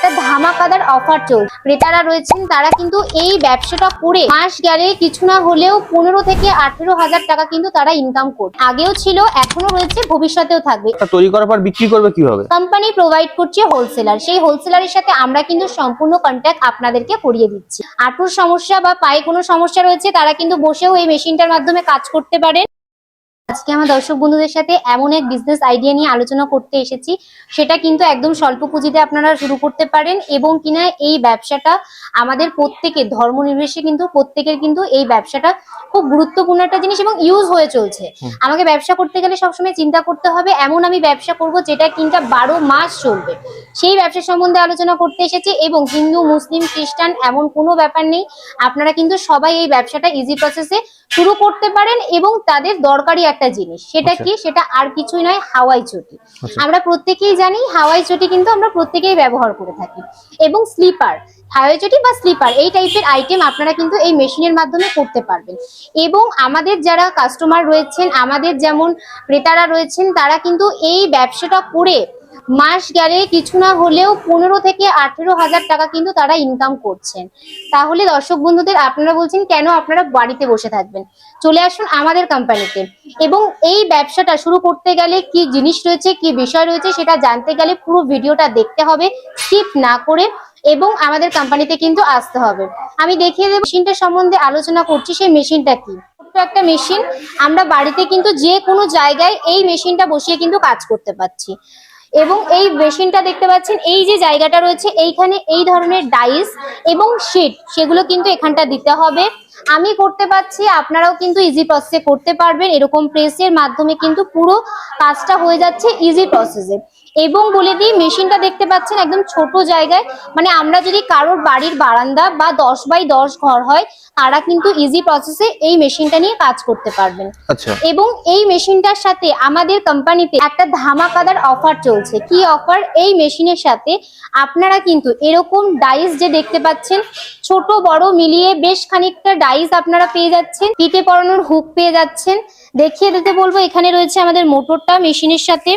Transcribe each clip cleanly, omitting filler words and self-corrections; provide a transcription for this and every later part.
একটা ধামাকাদার অফার চলছে। ক্রেতারা রয়েছেন তারা কিন্তু এই ব্যবসাটা করে মাস গেলে কিছু না হলেও 15 থেকে 18,000 টাকা কিন্তু তারা ইনকাম করছে। আগেও ছিল, এখনো রয়েছে, ভবিষ্যতেও থাকবে। তৈরি করার পর বিক্রি করবে কিভাবে? কোম্পানি প্রোভাইড করছে হোলসেলার, সেই হোলসেলারের সাথে আমরা কিন্তু সম্পূর্ণ কন্ট্যাক্ট আপনাদেরকে করিয়ে দিচ্ছি। হাঁটুর সমস্যা বা পায়ে কোনো সমস্যা রয়েছে তারা কিন্তু বসেও এই মেশিনটার মাধ্যমে কাজ করতে পারেন। আজকে আমার দর্শক বন্ধুদের সাথে এমন এক বিজনেস আইডিয়া নিয়ে আলোচনা করতে এসেছি, সেটা কিন্তু একদম স্বল্প পুঁজিতে আপনারা শুরু করতে পারেন এবং কিনা এই ব্যবসাটা আমাদের প্রত্যেকের ধর্ম নির্বিশেষে কিন্তু প্রত্যেকের কিন্তু এই ব্যবসাটা খুব গুরুত্বপূর্ণ একটা জিনিস এবং ইউজ হয়ে চলছে। আমাকে ব্যবসা করতে গেলে সবসময় চিন্তা করতে হবে এমন আমি ব্যবসা করব যেটা কিনা 12 মাস চলবে, সেই ব্যবসা সম্বন্ধে আলোচনা করতে এসেছি। এবং হিন্দু, মুসলিম, খ্রিস্টান এমন কোনো ব্যাপার নেই, আপনারা কিন্তু সবাই এই ব্যবসাটা ইজি প্রসেসে শুরু করতে পারেন। এবং তাদের দরকারি একটা জিনিস, সেটা কি, সেটা আর কিছুই নয়, হাওয়াই চটি। আমরা প্রত্যেকেই জানি হাওয়াই চটি কিন্তু আমরা প্রত্যেকেই ব্যবহার করে থাকি। এবং স্লিপার, হাওয়াই চটি বা স্লিপার এই টাইপের আইটেম আপনারা কিন্তু এই মেশিনের মাধ্যমে করতে পারবেন। এবং আমাদের যারা কাস্টমার রয়েছেন, আমাদের যেমন ক্রেতারা রয়েছেন, তারা কিন্তু এই ব্যবসাটা করে মাস গেলে কিছু না হলেও 15 থেকে 18,000 টাকা কিন্তু তারা ইনকাম করছেন। তাহলে দর্শক বন্ধুদের আপনারা বলছেন কেন আপনারা বাড়িতে বসে থাকবেন, চলে আসুন আমাদের কোম্পানিতে। এবং এই ব্যবসাটা শুরু করতে গেলে কি জিনিস রয়েছে, কি বিষয় রয়েছে, সেটা জানতে গেলে পুরো ভিডিওটা দেখতে হবে স্কিপ না করে, এবং আমাদের কোম্পানিতে কিন্তু আসতে হবে। আমি দেখিয়ে দেব মেশিনটা সম্বন্ধে আলোচনা করছি। সেই মেশিনটা কি, একটা মেশিন, আমরা বাড়িতে কিন্তু যে কোনো জায়গায় এই মেশিনটা বসিয়ে কিন্তু কাজ করতে পারছি। এবং এই মেশিনটা দেখতে পাচ্ছেন, এই যে জায়গাটা রয়েছে এইখানে এই ধরনের ডাইস এবং শিট, সেগুলো কিন্তু এখানটা দিতে হবে। আমি করতে পারছি, আপনারাও কিন্তু ইজি প্রসেসে করতে পারবেন। এরকম প্রেসের মাধ্যমে কিন্তু পুরো কাজটা হয়ে যাচ্ছে ইজি প্রসেসে। এবং বলে দিই, মেশিনটা দেখতে পাচ্ছেন একদম ছোট জায়গায়, মানে আমরা যদি কারোর বাড়ির বারান্দা বা 10 বাই 10 ঘর হয়, তারা কিন্তু ইজি প্রসেসে এই মেশিনটা নিয়ে কাজ করতে পারবেন। এবং এই মেশিনটার সাথে আমাদের কোম্পানিতে একটা ধামাকাদার অফার চলছে। কি অফার? এই মেশিনের সাথে আপনারা কিন্তু এরকম ডাইস যে দেখতে পাচ্ছেন, ছোট বড় মিলিয়ে বেশ খানিকটা ডাইস আপনারা পেয়ে যাচ্ছেন। পিঠে পরানোর হুক পেয়ে যাচ্ছেন। দেখিয়ে দিতে বলবো, এখানে রয়েছে আমাদের মোটরটা মেশিনের সাথে,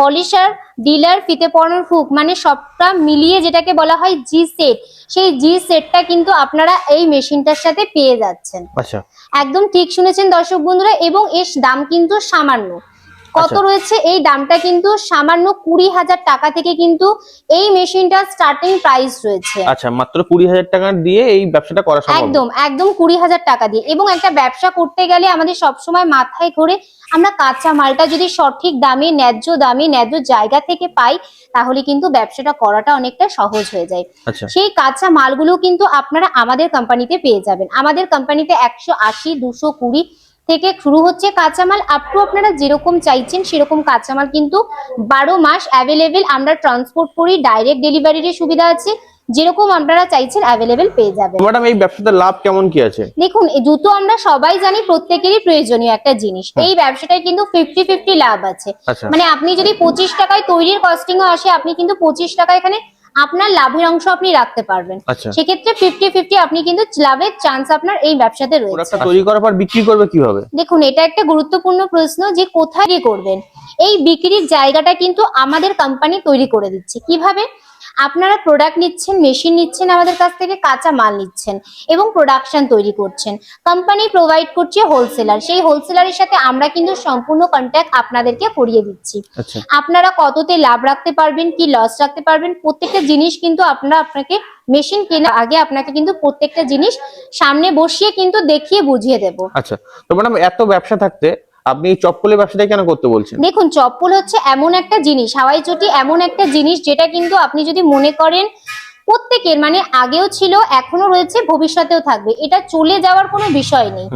পলিশার, ডিলার, ফিতে পরানোর হুক, মানে সবটা মিলিয়ে যেটাকে বলা হয় জি সেট, সেই জি সেটটা কিন্তু আপনারা এই মেশিনটার সাথে পেয়ে যাচ্ছেন। আচ্ছা, একদম ঠিক শুনেছেন দর্শক বন্ধুরা। এবং এর দাম কিন্তু সামান্য। কত রয়েছে এই দামটা? কিন্তু সামান্য 20,000 টাকা থেকে কিন্তু এই মেশিনটা স্টার্টিং প্রাইস রয়েছে। আচ্ছা, মাত্র 20,000 টাকা দিয়ে এই ব্যবসাটা করা সম্ভব? একদম একদম 20,000 টাকা দিয়ে। এবং একটা ব্যবসা করতে গেলে আমাদের সবসময় মাথায় ঘোরে, আমরা কাঁচা মালটা যদি সঠিক দামে, ন্যায্য দামে, ন্যায্য জায়গা থেকে পাই, তাহলে কিন্তু ব্যবসাটা করাটা অনেকটা সহজ হয়ে যায়। সেই কাঁচা মালগুলো কিন্তু আপনারা আমাদের কোম্পানিতে পেয়ে যাবেন। আমাদের কোম্পানিতে 180, 220 থেকে শুরু হচ্ছে কাঁচামাল, আপ টু আপনারা যেরকম চাইছেন সেরকম কাঁচামাল কিন্তু 12 মাস অ্যাভেলেবেল আমরা ট্রান্সপোর্ট করি। ডাইরেক্ট ডেলিভারির সুবিধা আছে, যেরকম আপনারা চাইছেন অ্যাভেলেবেল পেয়ে যাবেন। ম্যাডাম, এই ব্যবসাতে লাভ কেমন কি আছে? দেখুন, জুতো আমরা সবাই জানি প্রত্যেকেরই প্রয়োজনীয় একটা জিনিস। এই ব্যবসাটায় কিন্তু 50-50 লাভ আছে। মানে আপনি যদি 25 টাকায় তৈরির কস্টিংও আসে, আপনি কিন্তু 25 টাকা এখানে আপনার লাভের অংশ আপনি রাখতে পারবেন। সেক্ষেত্রে 50-50 আপনি কিন্তু লাভের চান্স আপনার এই ব্যবসাতে রয়েছে। তৈরি করার পর বিক্রি করবে কিভাবে? দেখুন, এটা একটা গুরুত্বপূর্ণ প্রশ্ন যে কোথায় করবেন। এই বিক্রির জায়গাটা কিন্তু আমাদের কোম্পানি তৈরি করে দিচ্ছে। কিভাবে? আপনারা প্রোডাক্ট নিচ্ছেন, মেশিন নিচ্ছেন আমাদের কাছ থেকে, কাঁচা মাল নিচ্ছেন এবং প্রোডাকশন তৈরি করছেন। কোম্পানি প্রোভাইড করছে হোলসেলার, সেই হোলসেলারের সাথে আমরা কিন্তু সম্পূর্ণ কন্ট্যাক্ট আপনাদেরকে করিয়ে দিচ্ছি। আপনারা কততে লাভ রাখতে পারবেন, কি লস রাখতে পারবেন, প্রত্যেকটা জিনিস কিন্তু আপনাকে মেশিন কেনার আগে আপনাকে কিন্তু প্রত্যেকটা জিনিস সামনে বসিয়ে কিন্তু দেখিয়ে বুঝিয়ে দেব। আচ্ছা, তো ম্যাডাম, এত ব্যবসা থাকতে আপনি চপ্পলের ব্যবসাটা কেন করতে বলছেন? দেখুন, চপ্পল হচ্ছে এমন একটা জিনিস, হাওয়াই চটি এমন একটা জিনিস যেটা কিন্তু আপনি যদি মনে করেন প্রত্যেকের, মানে আগেও ছিল, এখনো রয়েছে, ভবিষ্যতেও থাকবে, এটা চলে যাওয়ার কোনো বিষয় নেই।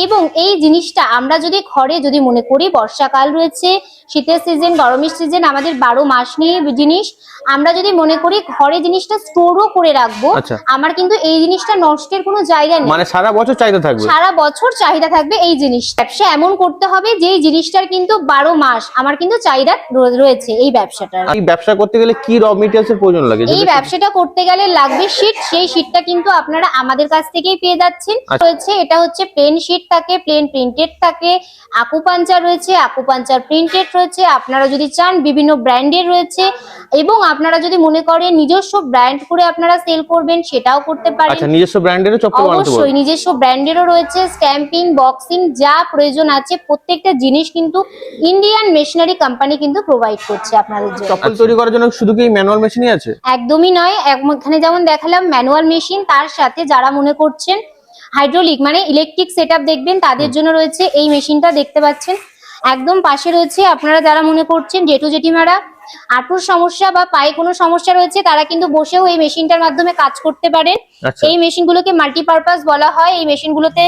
এবং এই জিনিসটা আমরা যদি ঘরে যদি মনে করি, বর্ষাকাল রয়েছে, শীতের সিজন, গরমের সিজন, আমাদের 12 মাস নিয়ে জিনিস, আমরা যদি মনে করি ঘরে জিনিসটা স্টোরও করে রাখবো, আমার কিন্তু এই জিনিসটা নষ্টের কোনো জায়গা নেই। মানে সারা বছর চাহিদা থাকবে? সারা বছর চাহিদা থাকবে এই জিনিস। ব্যবসা এমন করতে হবে যে এই জিনিসটার কিন্তু 12 মাস আমার কিন্তু চাহিদা রয়েছে এই ব্যবসাটার। এই ব্যবসা করতে গেলে কি র মেটেরিয়ালস এর প্রয়োজন লাগে? এই ব্যবসাটা করতে করতে গেলে লাগবে শীট, সেই শীটটা কিন্তু আপনারা আমাদের কাছ থেকেই পেয়ে যাচ্ছেন। রয়েছে এটা হচ্ছে প্লেন শীট থাকে, প্লেন প্রিন্টেড থাকে, আকুপাঞ্চার রয়েছে, আকুপাঞ্চার প্রিন্টেড রয়েছে, আপনারা যদি চান বিভিন্ন ব্র্যান্ডের রয়েছে, এবং আপনারা যদি মনে করেন নিজস্ব ব্র্যান্ড করে আপনারা সেল করবেন সেটাও করতে পারেন। আচ্ছা, নিজস্ব ব্র্যান্ডেরও চপ্পল বানাতে পারবেন? অবশ্যই নিজস্ব ব্র্যান্ডেরও রয়েছে, স্ট্যাম্পিং, বক্সিং যা প্রয়োজন আছে প্রত্যেকটা জিনিস কিন্তু ইন্ডিয়ান মেশিনারি কোম্পানি কিন্তু প্রোভাইড করছে আপনাদের জন্য। চপ্পল তৈরি করার জন্য শুধু কি ম্যানুয়াল মেশিনই আছে? একদমই নয়, এখানে যেমন দেখালাম ম্যানুয়াল মেশিন, তার সাথে যারা মনে করছেন হাইড্রোলিক মানে ইলেকট্রিক সেটআপ দেখবেন তাদের জন্য রয়েছে এই মেশিনটা দেখতে পাচ্ছেন। একদম পাশে রয়েছে আপনারা যারা মনে করছেন জেঠু জেঠিমারা হাঁটুর সমস্যা বা পায়ে কোনো সমস্যা রয়েছে তারা কিন্তু বসেও এই মেশিনটার মাধ্যমে কাজ করতে পারেন। আচ্ছা। এই মেশিনগুলোকে মাল্টিপারপাস বলা হয়। এই মেশিনগুলোতে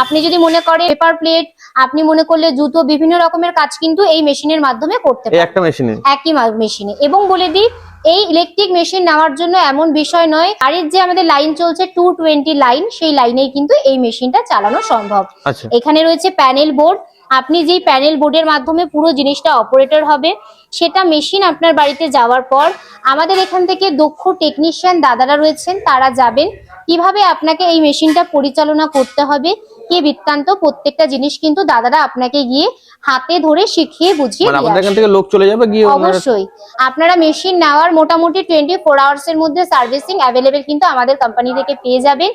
আপনি যদি মনে করেন পেপার প্লেট, আপনি মনে করলে জুতো, বিভিন্ন রকমের কাজ কিন্তু এই মেশিনের মাধ্যমে করতে এই পারেন একটা মেশিনে? একই মেশিনে। এবং বলে দিই এই ইলেকট্রিক মেশিন নেওয়ার জন্য এমন বিষয় নয়, গাড়ির যে আমাদের লাইন চলছে 220 লাইন, সেই লাইনেই কিন্তু এই মেশিনটা চালানো সম্ভব। আচ্ছা। এখানে রয়েছে প্যানেল বোর্ড, আপনি যেই প্যানেল বোর্ডের মাধ্যমে পুরো জিনিসটা অপারেটর হবে, সেটা মেশিন আপনার বাড়িতে যাওয়ার পর আমাদের এখান থেকে দক্ষ টেকনিশিয়ান দাদারা রয়েছেন, তারা যাবেন কিভাবে আপনাকে এই মেশিনটা পরিচালনা করতে হবে, কি বৃত্তান্ত প্রত্যেকটা জিনিস কিন্তু দাদারা আপনাকে গিয়ে হাতে ধরে শিখিয়ে বুঝিয়ে মানে দিয়ে আমাদের এখান আসবে। থেকে লোক চলে যাবে গিয়ে অবশ্যই আপনারা মেশিন নেওয়ার মোটামুটি 24 আওয়ার্স এর মধ্যে সার্ভিসিং অ্যাভেলেবেল কিন্তু আমাদের কোম্পানি থেকে পেয়ে যাবেন।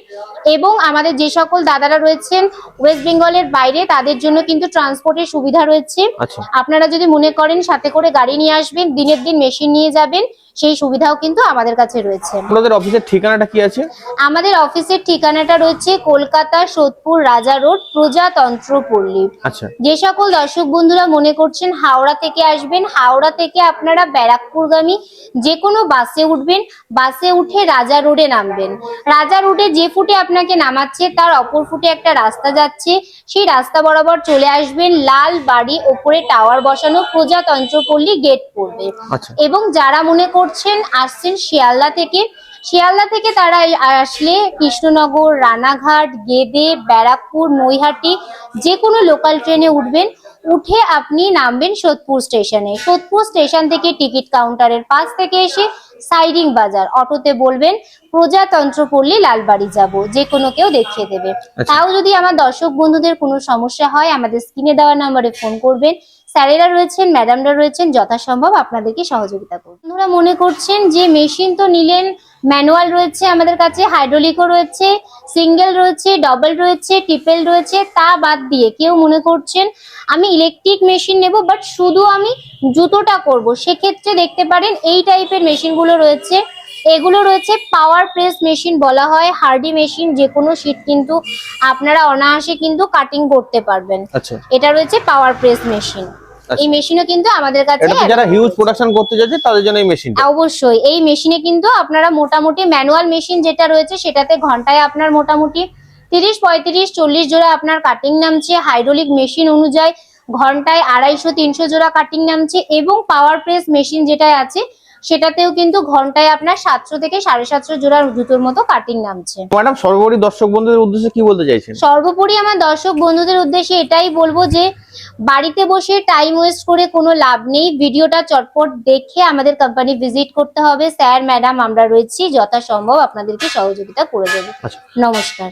এবং আমাদের যে সকল দাদারা রয়েছেন ওয়েস্ট বেঙ্গলের বাইরে তাদের জন্য কিন্তু ট্রান্সপোর্টের সুবিধা রয়েছে। আচ্ছা। আপনারা যদি মনে করেন সাথে করে গাড়ি নিয়ে আসবেন, দিনের দিন মেশিন নিয়ে যাবেন, সেই সুবিধাও কিন্তু আমাদের কাছে রয়েছে। আপনাদের অফিসের ঠিকানাটা কি আছে? আমাদের অফিসের ঠিকানাটা রয়েছে কলকাতা সোদপুর রাজা রোড, প্রজাতন্ত্র পল্লী। আচ্ছা। যে সকল দর্শক বন্ধুরা মনে করছেন হাওড়া থেকে আসবেন, হাওড়া থেকে আপনারা ব্যারাকপুরগামী যে কোনো বাসে উঠবেন, বাসে উঠে রাজা রোডে নামবেন। রাজা রোডে যে ফুটে আপনাকে নামাচ্ছে তার অপর ফুটে একটা রাস্তা যাচ্ছে, সেই রাস্তা বরাবর চলে আসবেন, লাল বাড়ি ওপরে টাওয়ার বসানো প্রজাতন্ত্র পল্লী গেট পড়বে। আচ্ছা। এবং যারা মনে করছেন আসছেন শিয়ালদা থেকে, শিয়ালদা থেকে তারা আসলে কৃষ্ণনগর, রানাঘাট, গেদে, ব্যারাকপুর, নৈহাটি যে কোনো লোকাল ট্রেনে উঠবেন, উঠে আপনি নামবেন সোদপুর স্টেশনে। সোদপুর স্টেশন থেকে টিকিট কাউন্টারের পাশ থেকে এসে সাইডিং বাজার অটোতে বলবেন প্রজাতন্ত্র পল্লী লালবাড়ি যাব, যে কোনো কেউ দেখিয়ে দেবে। তাও যদি আমার দর্শক বন্ধুদের কোনো সমস্যা হয় আমাদের স্ক্রিনে দেওয়া নাম্বারে ফোন করবেন, স্যারেরা রয়েছেন, ম্যাডামরা রয়েছেন, যথাসম্ভব আপনাদেরকে সহযোগিতা করবেন। বন্ধুরা মনে করছেন যে মেশিন তো নিলেন, ম্যানুয়াল রয়েছে আমাদের কাছে, হাইড্রোলিকও রয়েছে, সিঙ্গেল রয়েছে, ডবল রয়েছে, ট্রিপল রয়েছে, তা বাদ দিয়ে কেউ মনে করছেন আমি ইলেকট্রিক মেশিন নেব বাট শুধু আমি জুতোটা করব, সেক্ষেত্রে দেখতে পারেন এই টাইপের মেশিনগুলো রয়েছে। এগুলো রয়েছে পাওয়ার প্রেস মেশিন বলা হয়, হার্ডি মেশিন, যে কোনো শীট কিন্তু আপনারা অনায়াসে কিন্তু কাটিং করতে পারবেন। আচ্ছা। এটা রয়েছে পাওয়ার প্রেস মেশিন। এই মেশিনও কিন্তু আমাদের কাছে এটা যারা হিউজ প্রোডাকশন করতে যাচ্ছে তাদের জন্য এই মেশিনটা। অবশ্যই এই মেশিনে কিন্তু আপনারা মোটামুটি ম্যানুয়াল মেশিন যেটা রয়েছে সেটাতে ঘন্টায় আপনার মোটামুটি 30, 35, 40 জোড়া আপনার কাটিং নামছে। হাইড্রোলিক মেশিন অনুযায়ী ঘন্টায় 250, 300 জোড়া কাটিং নামছে। এবং পাওয়ার প্রেস মেশিন যেটা আছে সেটাতেও কিন্তু ঘন্টায় আপনার 700 থেকে 750 জোড়া জুতোর মতো কাটিং নামছে। ম্যাডাম সর্বোপরি দর্শক বন্ধুদের উদ্দেশ্যে কি বলতে চাইছেন? সর্বোপরি আমার দর্শক বন্ধুদের উদ্দেশ্যে এটাই বলবো যে বাড়িতে বসে টাইম ওয়েস্ট করে কোনো লাভ নেই, ভিডিওটা চটপট দেখে আমাদের কোম্পানি ভিজিট করতে হবে। স্যার ম্যাডাম আমরা রয়েছি, যথাসম্ভব আপনাদেরকে সহযোগিতা করে দেবো। আচ্ছা। নমস্কার।